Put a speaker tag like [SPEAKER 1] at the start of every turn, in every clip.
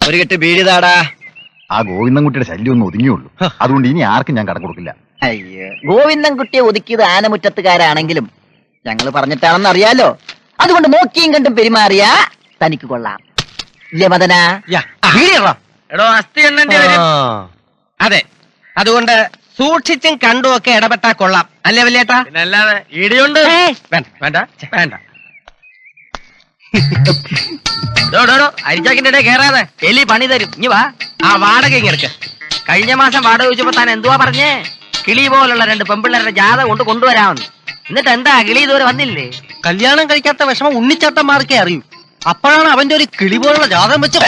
[SPEAKER 1] ഒരു കെട്ട് ബീഡിതാടാ.
[SPEAKER 2] ആ ഗോവിന്ദൻകുട്ടിയുടെ ശല്യം ഒന്ന് ഒതുങ്ങിയുള്ളൂ. അതുകൊണ്ട് ഇനി ആർക്കും ഞാൻ കടം കൊടുക്കില്ല.
[SPEAKER 1] അയ്യോ, ഗോവിന്ദൻകുട്ടിയെ ഒതുക്കിയത് ആനമുറ്റത്തുകാരാണെങ്കിലും ഞങ്ങള് പറഞ്ഞിട്ടാണെന്ന് അറിയാലോ. അതുകൊണ്ട് നോക്കിയും കണ്ടും പെരുമാറിയ തനിക്ക് കൊള്ളാം. ഇല്ലേ മദന?
[SPEAKER 3] എടോ അസ്ഥി എണ്ണേണ്ടി വരും. അതെ, അതുകൊണ്ട് സൂക്ഷിച്ചും കണ്ടുമൊക്കെ ഇടപെട്ടാ കൊള്ളാം. അല്ലേ വല്യേട്ടാ?
[SPEAKER 4] അല്ലാതെ ഇടിയുണ്ട്.
[SPEAKER 3] വേണ്ട വേണ്ട വേണ്ട.
[SPEAKER 4] അരിച്ചാക്കിന്റെ ഇടയിൽ കേറാതെ എലി പണി തരും. ഇനി വാ. ആ വാടക ഇങ്ങെടുക്ക. കഴിഞ്ഞ മാസം വാടക ചോദിച്ചപ്പോ താൻ എന്തുവാ പറഞ്ഞേ? കിളി പോലുള്ള 2 പെമ്പിള്ളേരുടെ ജാഥ കൊണ്ടുവരാമെന്ന്. എന്നിട്ട് എന്താ കിളി ഇതുവരെ വന്നില്ലേ?
[SPEAKER 3] കല്യാണം കഴിക്കാത്ത വിഷമം ഉണ്ണിച്ചാട്ടന്മാർക്കേ അറിയൂ. അപ്പോഴാണ് അവന്റെ ഒരു കിളി പോലുള്ള ജാതം വെച്ച്.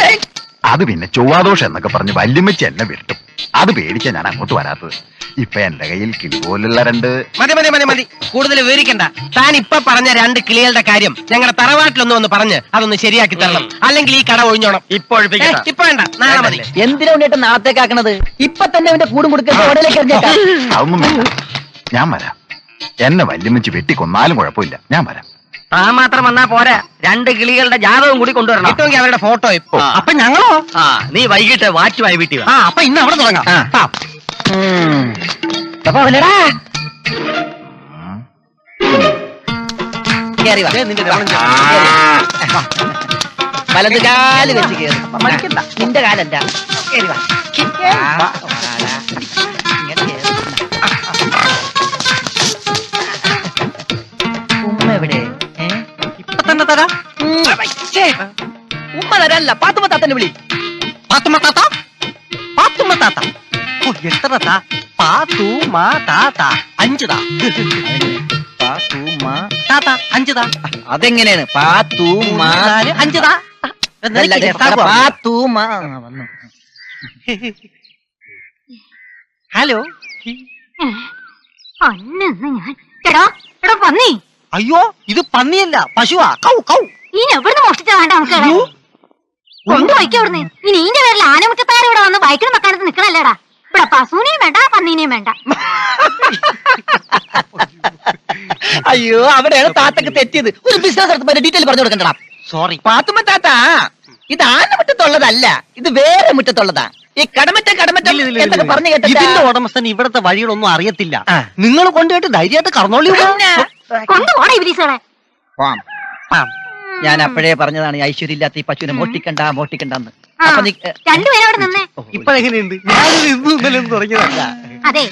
[SPEAKER 2] അത് പിന്നെ ചൊവ്വാദോഷം എന്നൊക്കെ പറഞ്ഞ് വല്യമ്മച്ച് എന്നെ വിരട്ടും. അത് പേടിച്ചാ ഞാൻ അങ്ങോട്ട് വരാത്തത്. ഇപ്പൊ എന്റെ കയ്യിൽ കിളി പോലുള്ള 2.
[SPEAKER 3] മതി മതി മതി മതി, കൂടുതൽ വിവരിക്കണ്ട. താൻ ഇപ്പൊ പറഞ്ഞ 2 കിളികളുടെ കാര്യം ഞങ്ങളുടെ തറവാട്ടിലൊന്നും ഒന്ന് പറഞ്ഞ് അതൊന്ന് ശരിയാക്കി തരണം. അല്ലെങ്കിൽ ഈ കട ഒഴിഞ്ഞോണം.
[SPEAKER 4] ഇപ്പൊ
[SPEAKER 3] ഇപ്പൊ വേണ്ട, നാളെ മതി.
[SPEAKER 1] എന്തിനാ ഉണ്ണിയേട്ടൻ നാളത്തേക്കാക്കണത്? ഇപ്പൊ തന്നെ അവന്റെ കൂടും കൊടുക്കുന്ന ഓടയിലേക്ക് എറിഞ്ഞേക്കാം.
[SPEAKER 2] അതൊന്നും വേണ്ട, ഞാൻ വരാം. എന്നെ വല്യമ്മച്ച് വെട്ടിക്കൊന്നാലും കുഴപ്പമില്ല, ഞാൻ വരാം.
[SPEAKER 4] താൻ മാത്രം വന്നാ പോരാ, 2 കിളികളുടെ ജാതകവും കൂടി കൊണ്ടുവരണം.
[SPEAKER 3] കിട്ടുമെങ്കിൽ അവരുടെ ഫോട്ടോ ഇപ്പൊ. അപ്പൊ ഞങ്ങളോ?
[SPEAKER 4] നീ വൈകിട്ട് വാച്ചുമായി വീട്ടിൽ വാ.
[SPEAKER 3] അപ്പൊ ഇന്ന് അവിടെ തുടങ്ങാം.
[SPEAKER 1] കേറി വാ. വലത് കാല് വെച്ച് കേറി. നിന്റെ കാലല്ല. കേറി വാ. ഉമ്മ എവിടെ?
[SPEAKER 3] ഇപ്പൊ തന്നെ തരാം.
[SPEAKER 1] ഉമ്മ തരല്ല, പാത്തുമ്മ താത്തന്നെ വിളി.
[SPEAKER 3] പാത്തുമ്മ താത്ത, പാത്തുമ്മ താത്ത. ഓ, എത്ര താ? പാത്തുമ്മ താത്ത 5 താ.
[SPEAKER 1] പാത്തുമ്മ
[SPEAKER 3] താത്ത 5 താ.
[SPEAKER 1] അതെങ്ങനെയാണ്? പാത്തുമ്മ
[SPEAKER 3] 5 താ.
[SPEAKER 1] പാത്തുമ്മ വന്നു.
[SPEAKER 3] ഹലോ.
[SPEAKER 5] പന്നി.
[SPEAKER 3] അയ്യോ, ഇത് പന്നിയല്ല, പശുവാ. കൗ കൗ.
[SPEAKER 5] ഇനി എവിടുന്ന് മോഷ്ടിച്ചാ വേണ്ട നമുക്ക് കൊണ്ടുപോയിക്കോ അവിടുന്ന്. ഇനി ഇതിന്റെ പേരിൽ ആനമുറ്റത്താരം ഇവിടെ വന്ന് ബൈക്കിന് മക്കാനത്ത് നിക്കണല്ലേടാ. ഇവിടെ പശുവിനെയും വേണ്ട പന്നീനെയും വേണ്ട.
[SPEAKER 1] അയ്യോ, അവിടെയാണ് താത്തക്ക് തെറ്റിയത്. ഒരു ബിസിനസ് നടത്തുമ്പോ ഡീറ്റെയിൽ പറഞ്ഞു കൊടുക്കണ്ടടാ.
[SPEAKER 3] സോറി
[SPEAKER 1] പാത്തുമ്മ താത്ത, ഇത് ആനമുറ്റത്തുള്ളതല്ല, ഇത് വേറെ മുറ്റത്തുള്ളതാ. ഈ കടമറ്റം എന്നൊക്കെ പറഞ്ഞു കേട്ട
[SPEAKER 3] ഇതിന്റെ ഉടമസ്ഥൻ ഇവിടത്തെ വഴികളൊന്നും അറിയത്തില്ല. നിങ്ങൾ കൊണ്ടുപോയിട്ട് ധൈര്യമായിട്ട് കറന്നോളി.
[SPEAKER 5] കൊണ്ടുപോണേ ഇബ്ലീസുകളെ.
[SPEAKER 1] ഞാൻ അപ്പോഴേ പറഞ്ഞതാണ് ഈ ഐശ്വര്യം ഇല്ലാത്ത ഈ പശുവിനെ മോട്ടിക്കണ്ടെന്ന്.
[SPEAKER 5] രണ്ടുപേരും അവിടെ നിന്നേ.
[SPEAKER 3] ഇപ്പഴെങ്ങനെയുണ്ട്? ഞാനിത് തുടങ്ങിയതല്ല.
[SPEAKER 5] അതെ,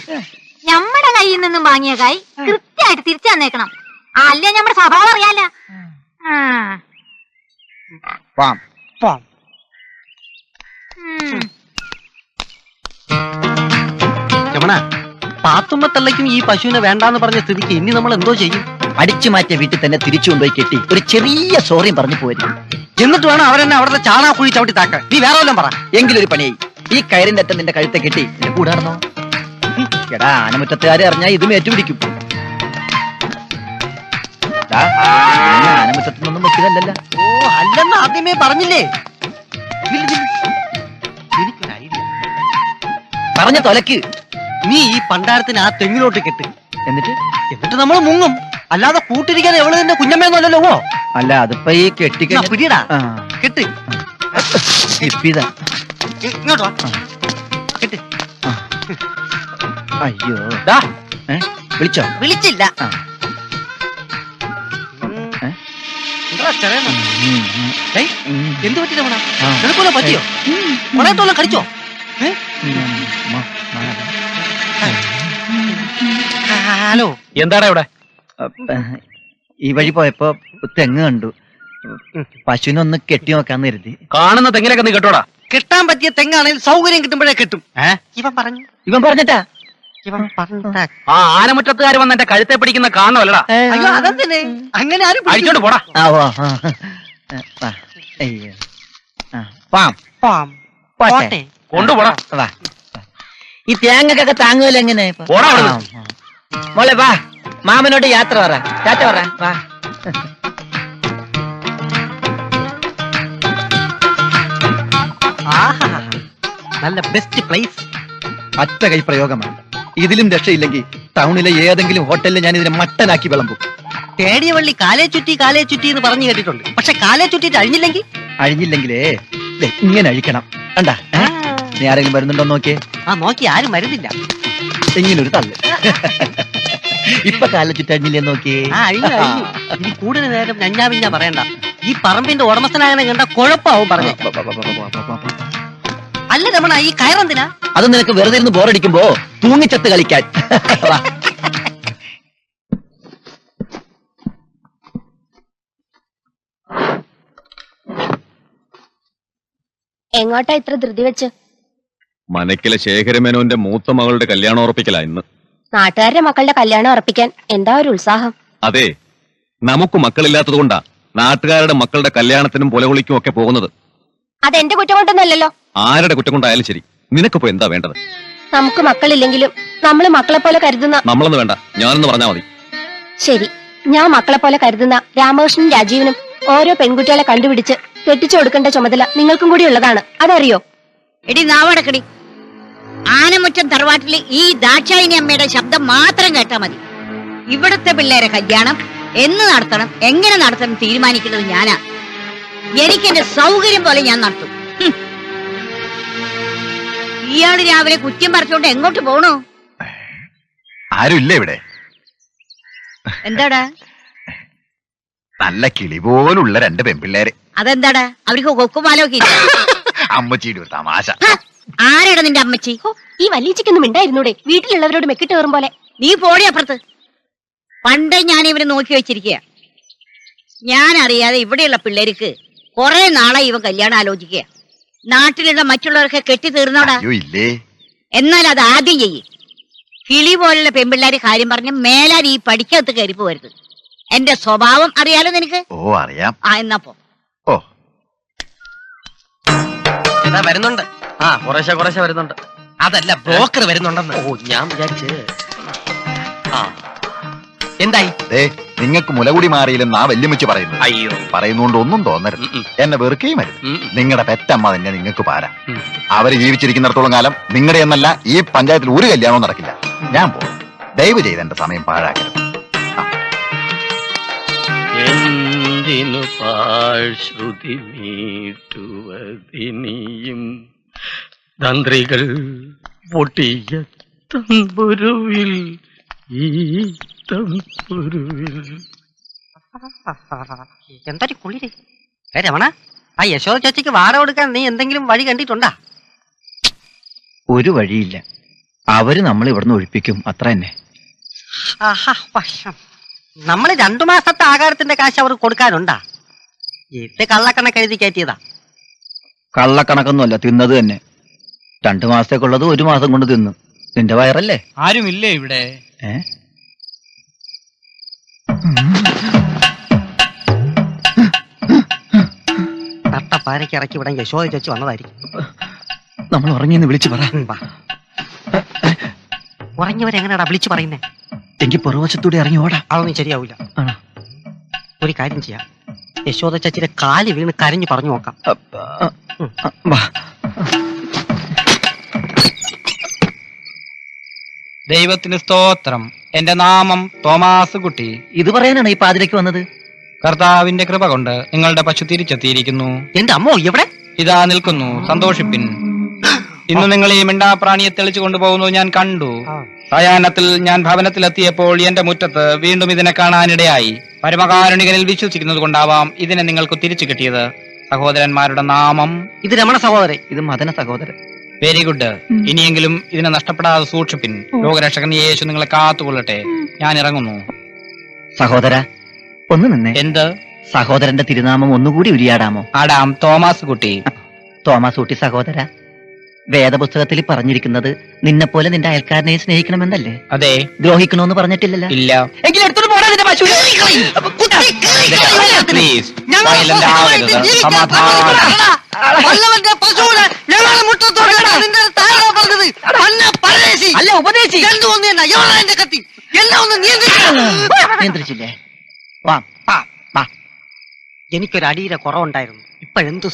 [SPEAKER 5] നമ്മുടെ കയ്യിൽ നിന്നും വാങ്ങിയ കായ് കൃത്യമായിട്ട് തിരിച്ചു തന്നേക്കണം. അല്ലേ നമ്മുടെ സ്വഭാവം അറിയാലോ.
[SPEAKER 3] രമണ, പാത്തുമ്മത്തള്ളയ്ക്കും ഈ പശുവിനെ വേണ്ടാന്ന് പറഞ്ഞ സ്ഥിതിക്ക് ഇനി നമ്മൾ എന്തോ ചെയ്യും?
[SPEAKER 1] അടിച്ചു മാറ്റിയ വീട്ടിൽ തന്നെ തിരിച്ചു കൊണ്ടുപോയി കെട്ടി ഒരു ചെറിയ സോറിയും പറഞ്ഞു പോരും.
[SPEAKER 3] എന്നിട്ട് വേണം അവരെന്നെ അവിടുത്തെ ചാണാ കുഴി ചവിട്ടി താക്കാൻ. നീ വേറെ വല്ലതും പറ.
[SPEAKER 1] എങ്കിലൊരു പണിയായി. ഈ കയറിന്റെ അറ്റം നിന്റെ കഴുത്തെ കെട്ടി നിന്റെ കൂടെ നടന്നോ. എടാ, ആനമുറ്റത്തുകാരെ അറിഞ്ഞാൽ ഇതും ഏറ്റുപിടിക്കും. ആനമുറ്റത്തുനിന്നൊന്നും നോക്കിയതല്ലല്ലോ.
[SPEAKER 3] ഓ, അല്ലെന്ന് ആദ്യമേ പറഞ്ഞില്ലേ? എനിക്കൊരു ഐഡിയ.
[SPEAKER 1] പറഞ്ഞ തൊലക്ക്.
[SPEAKER 3] നീ ഈ പണ്ടാരത്തിന് ആ തെങ്ങിലോട്ട് കെട്ട്.
[SPEAKER 1] എന്നിട്ട്
[SPEAKER 3] നമ്മൾ മുങ്ങും. അല്ലാതെ കൂട്ടിരിക്കാൻ എവള് തന്നെ കുഞ്ഞമ്മയൊന്നുമല്ലല്ലോ.
[SPEAKER 1] അല്ല, അതിപ്പോ ഈ
[SPEAKER 3] പിടിയടാ, കെട്ട്. ഇങ്ങോട്ടോ കെട്ട്.
[SPEAKER 1] അയ്യോ, വിളിച്ചോ?
[SPEAKER 3] വിളിച്ചില്ല. എന്ത് പറ്റി രമണ? നിനക്കൊല്ലം പറ്റിയോ? കൊടയത്തോളം കടിച്ചോ? ഹലോ,
[SPEAKER 4] എന്താണ് ഇവിടെ?
[SPEAKER 1] ഈ വഴി പോയപ്പോ തെങ്ങ് കണ്ടു. പശുവിനൊന്ന് കെട്ടി നോക്കാന്ന് കരുതി.
[SPEAKER 4] കാണുന്ന തെങ്ങിലൊക്കെ നീ കെട്ടോടാ.
[SPEAKER 3] കെട്ടാൻ പറ്റിയ തെങ്ങാണെങ്കിൽ സൗകര്യം കിട്ടുമ്പോഴേ കെട്ടും. ഇവൻ പറഞ്ഞിട്ടാ.
[SPEAKER 4] ആ ആനമുറ്റത്തുകാർ വന്ന് എന്റെ കഴുത്തെ പിടിക്കുന്ന കാണുമല്ലടാ.
[SPEAKER 3] അയ്യോ, അതെന്തിനെ? അങ്ങനെ ആരും
[SPEAKER 4] അടിച്ചോണ്ട് പോടാ. കൊണ്ടുപോടാ.
[SPEAKER 1] ഈ തേങ്ങക്കൊക്കെ താങ്ങുമല്ലോ എങ്ങനെ? മോളെ വാ, മാമനോട് യാത്ര പറ. ടാറ്റ പറ. വാ.
[SPEAKER 3] നല്ല ബെസ്റ്റ് പ്ലേസ്.
[SPEAKER 1] ഒറ്റ കൈ പ്രയോഗമാണ്. ഇതിലും രക്ഷയില്ലെങ്കിൽ ടൗണിലെ ഏതെങ്കിലും ഹോട്ടലിൽ ഞാൻ ഇതിനെ മട്ടനാക്കി വിളമ്പും.
[SPEAKER 4] തേടിയ വള്ളി കാലേ ചുറ്റി എന്ന് പറഞ്ഞു കേട്ടിട്ടുണ്ട്. പക്ഷെ കാലേ ചുറ്റിട്ട് അഴിഞ്ഞില്ലെങ്കിൽ
[SPEAKER 1] അഴിഞ്ഞില്ലെങ്കിലേ ദേ, ഇങ്ങനെ അഴിക്കണം. കണ്ടാ നീ ആരെങ്കിലും വരുന്നുണ്ടോ നോക്കിയേ.
[SPEAKER 4] നോക്കി ആരും വരുന്നില്ല.
[SPEAKER 1] ഇങ്ങനൊരു തള്ളു. ഇപ്പൊ കാലിൽ ചുറ്റഴിഞ്ഞില്ലേ നോക്കിയേ.
[SPEAKER 4] അഴിഞ്ഞു. ഇനി കൂടുതൽ നേരം ഞഞ്ഞാവിഞ്ഞ പറയണ്ട. ഈ പറമ്പിന്റെ ഉടമസ്ഥനാകനെ കണ്ട കുഴപ്പാവും പറഞ്ഞു. അല്ല രമണ, ഈ കയറെന്തിനാ?
[SPEAKER 1] അത് നിനക്ക് വെറുതെ ഇരുന്ന് ബോറടിക്കുമ്പോ തൂങ്ങിച്ചത്ത് കളിക്കാൻ. വാ.
[SPEAKER 5] എങ്ങോട്ടാ ഇത്ര ധൃതി വെച്ച്?
[SPEAKER 6] മനക്കിലെ ശേഖരമേനോന്റെ മൂത്ത മകളുടെ കല്യാണം ഉറപ്പിക്കലാ ഇന്ന്.
[SPEAKER 5] നാട്ടുകാരുടെ മക്കളുടെ കല്യാണം ഉറപ്പിക്കാൻ എന്താ ഒരു ഉത്സാഹം.
[SPEAKER 6] അതെ, നമുക്ക് മക്കളില്ലാത്തത് കൊണ്ടാ നാട്ടുകാരുടെ മക്കളുടെ കല്യാണത്തിനും പൊലകൊളിക്കും ഒക്കെ പോകുന്നത്.
[SPEAKER 5] അതെന്റെ കുറ്റം കൊണ്ടൊന്നല്ലല്ലോ.
[SPEAKER 6] ആരുടെ കുറ്റം കൊണ്ടായാലും ശരി, നിനക്കിപ്പോ എന്താ വേണ്ടത്?
[SPEAKER 5] നമുക്ക് മക്കളില്ലെങ്കിലും നമ്മള് മക്കളെ പോലെ കരുതുന്ന.
[SPEAKER 6] നമ്മളൊന്ന് വേണ്ട, ഞാനൊന്ന് പറഞ്ഞാ മതി.
[SPEAKER 5] ശരി, ഞാൻ മക്കളെ പോലെ കരുതുന്ന രാമകൃഷ്ണനും രാജീവനും ഓരോ പെൺകുട്ടികളെ കണ്ടുപിടിച്ച് കെട്ടിച്ചു കൊടുക്കേണ്ട ചുമതല നിങ്ങൾക്കും കൂടി ഉള്ളതാണ്. അതറിയോ?
[SPEAKER 7] എടി നാവടക്കടി. ആനമുറ്റം തറവാട്ടില് ഈ ദാക്ഷായിനി അമ്മയുടെ ശബ്ദം മാത്രം കേട്ടാ മതി. ഇവിടത്തെ പിള്ളേരെ കല്യാണം എന്ന് നടത്തണം, എങ്ങനെ നടത്തണം തീരുമാനിക്കുന്നത് ഞാനാ. എനിക്ക് എന്റെ സൗകര്യം പോലെ ഞാൻ നടത്തും. ഇയാള് രാവിലെ കുറ്റം പറിച്ചോണ്ട് എങ്ങോട്ട് പോണു?
[SPEAKER 2] ആരും ഇല്ല ഇവിടെ.
[SPEAKER 7] എന്താടാ?
[SPEAKER 2] നല്ല കിളി പോലുള്ള രണ്ട് പെൺപിള്ളേര്.
[SPEAKER 7] അതെന്താടാ? അവർക്ക് കൊക്കുമാലൊക്കെ ഇല്ല.
[SPEAKER 2] അമ്മച്ചിയുടെ ഒരു തമാശ.
[SPEAKER 7] ആരാടാ നിന്റെ അമ്മച്ചി?
[SPEAKER 5] ഈ വല്യച്ചിക്കൊന്നും ഉണ്ടായിരുന്നൂടെ? വീട്ടിലുള്ളവരോട് മെക്കിട്ട് കയറും പോലെ.
[SPEAKER 7] നീ പോടി അപ്പുറത്ത്. പണ്ട് ഞാൻ ഇവരെ നോക്കി വെച്ചിരിക്കുക. ഞാൻ അറിയാതെ ഇവിടെയുള്ള പിള്ളേർക്ക് കുറെ നാളെ ഇവൻ കല്യാണം ആലോചിക്കുക. നാട്ടിലുള്ള മറ്റുള്ളവർക്ക് കെട്ടി തീർന്നോടാ.
[SPEAKER 2] അയ്യോ ഇല്ലേ.
[SPEAKER 7] എന്നാൽ അത് ആദ്യം ചെയ്യ്. കിളി പോലുള്ള പെൺപിള്ളേര് കാര്യം പറഞ്ഞ് മേലാൽ ഈ പഠിക്കകത്ത് കയറി പോകരുത്. എന്റെ സ്വഭാവം അറിയാലോ നിനക്ക്.
[SPEAKER 2] ഓ അറിയാം.
[SPEAKER 7] എന്നാ പോ.
[SPEAKER 2] ഓ
[SPEAKER 4] വരുന്നുണ്ട്. കുറേശ്ശെ വരുന്നുണ്ട്.
[SPEAKER 3] അതല്ല, ബ്രോക്കർ വരുന്നുണ്ടെന്ന്.
[SPEAKER 4] ഞാൻ വിചാരിച്ച്. എന്തായി?
[SPEAKER 2] നിങ്ങൾക്ക് മുലകുടി മാറിയില്ലെന്ന് ആ വല്യമ്മച്ചി പറയുന്നത്.
[SPEAKER 4] അയ്യോ,
[SPEAKER 2] പറയുന്നോണ്ട് ഒന്നും തോന്നരുത്. എന്നെ വെറുക്കുകയും വരുത്. നിങ്ങളുടെ പെറ്റമ്മ തന്നെ നിങ്ങൾക്ക് പാരാ. അവര് ജീവിച്ചിരിക്കുന്നിടത്തോളം കാലം നിങ്ങളുടെ എന്നല്ല ഈ പഞ്ചായത്തിൽ ഒരു കല്യാണവും നടക്കില്ല. ഞാൻ പോകും. ദയവ് ചെയ്ത് എന്റെ സമയം പാഴാക്കരുത്.
[SPEAKER 8] എന്തിനു പാഴ്ശ്രുതി നീട്ടുവതിനിയും തന്ത്രികൾ പൊട്ടിയ തമ്പുരുവിൽ ഈ തമ്പുരുവിൽ.
[SPEAKER 4] എന്തൊരു കുളിര്. രമണ, ആ യശോദ ചേച്ചിക്ക് വാട കൊടുക്കാൻ നീ എന്തെങ്കിലും വഴി കണ്ടിട്ടുണ്ടാ?
[SPEAKER 1] ഒരു വഴിയില്ല. അവര് നമ്മൾ ഇവിടുന്ന് ഒഴിപ്പിക്കും, അത്ര തന്നെ.
[SPEAKER 4] നമ്മള് 2 മാസത്തെ ആഹാരത്തിന്റെ കാശ് അവർക്ക് കൊടുക്കാനുണ്ടാ? ഇത് കള്ളക്കണക്ക് എഴുതി കയറ്റിയതാ.
[SPEAKER 1] കള്ളക്കണക്കൊന്നുമല്ല, തിന്നത് തന്നെ. 2 മാസത്തേക്കുള്ളത് 1 മാസം കൊണ്ട് തിന്നു. നിന്റെ വയറല്ലേ?
[SPEAKER 3] ആരുമില്ലേ ഇവിടെ?
[SPEAKER 4] നട്ടപ്പാരയ്ക്ക് ഇറക്കി വിടാൻ യശോദ ചേച്ചി വന്നതായിരിക്കും.
[SPEAKER 1] നമ്മൾ ഉറങ്ങിയെന്ന് വിളിച്ചു പറ.
[SPEAKER 4] ഉറങ്ങിയവരെങ്ങനെയാടാ വിളിച്ചു പറയുന്നേ?
[SPEAKER 1] എങ്കിൽ പുറവശത്തൂടെ ഇറങ്ങി ഓടാ.
[SPEAKER 4] അതൊന്നും ശരിയാവില്ല. ഒരു കാര്യം ചെയ്യാം, യശോദ ചേച്ചിയുടെ കാല് വീണ് കരഞ്ഞു പറഞ്ഞു നോക്കാം.
[SPEAKER 3] ദൈവത്തിന് സ്തോത്രം. എന്റെ നാമം തോമാസ് കുട്ടി.
[SPEAKER 1] ഇത് പറയാനാണ് ഈ പാതിരയ്ക്ക് വന്നത്.
[SPEAKER 3] കർത്താവിന്റെ കൃപ കൊണ്ട് നിങ്ങളുടെ പശു തിരിച്ചെത്തിയിരിക്കുന്നു.
[SPEAKER 4] എന്റെ അമ്മോ എവിടെ?
[SPEAKER 3] ഇതാ നിൽക്കുന്നു, സന്തോഷിപ്പിൻ. ഇന്ന് നിങ്ങൾ ഈ മിണ്ടാപ്രാണിയെ തെളിച്ചു കൊണ്ടുപോകുന്നത് ഞാൻ കണ്ടു. സായാഹ്നത്തിൽ ഞാൻ ഭവനത്തിലെത്തിയപ്പോൾ എന്റെ മുറ്റത്ത് വീണ്ടും ഇതിനെ കാണാനിടയായി. പരമകാരുണികനിൽ വിശ്വസിക്കുന്നത് കൊണ്ടാവാം ഇതിനെ നിങ്ങൾക്ക് തിരിച്ചു കിട്ടിയത്. സഹോദരന്മാരുടെ നാമം?
[SPEAKER 4] ഇത് രമണ സഹോദരൻ.
[SPEAKER 1] ഇത് മദന സഹോദരൻ.
[SPEAKER 3] Very good. ഇനിയെങ്കിലും ഇതിനെ നഷ്ടപ്പെടാതെ സൂക്ഷിപ്പിൻ. ലോകരക്ഷകൻ യേശു നിങ്ങളെ കാത്തുകൊള്ളട്ടെ. ഞാൻ ഇറങ്ങുന്നു.
[SPEAKER 1] സഹോദര, ഒന്ന് നിന്നേ.
[SPEAKER 3] എന്ത്?
[SPEAKER 1] സഹോദരന്റെ തിരുനാമം ഒന്നുകൂടി ഉരിയാടാമോ?
[SPEAKER 3] ആടാം. തോമാസ് കുട്ടി.
[SPEAKER 1] തോമസ് കുട്ടി സഹോദര, വേദപുസ്തകത്തിൽ പറഞ്ഞിരിക്കുന്നത് നിന്നെപ്പോലെ നിന്റെ അയൽക്കാരനെ സ്നേഹിക്കണമെന്നല്ലേ?
[SPEAKER 3] അതെ.
[SPEAKER 1] ദ്രോഹിക്കണമെന്ന് പറഞ്ഞിട്ടില്ലല്ലോ.
[SPEAKER 3] ഇല്ല.
[SPEAKER 1] എങ്കിലും എടുത്തോണ്ട് പോടാ നിന്റെ പശു.
[SPEAKER 3] പ്ലീസ്, violent ആവരുത്. സമാധാനം.
[SPEAKER 1] അല്ല, ഉപദേശി നിയന്ത്രിച്ചില്ലേ? വാ.
[SPEAKER 4] എനിക്കൊരു അടിയുടെ കുറവുണ്ടായിരുന്നു. ഇപ്പോഴെന്ത്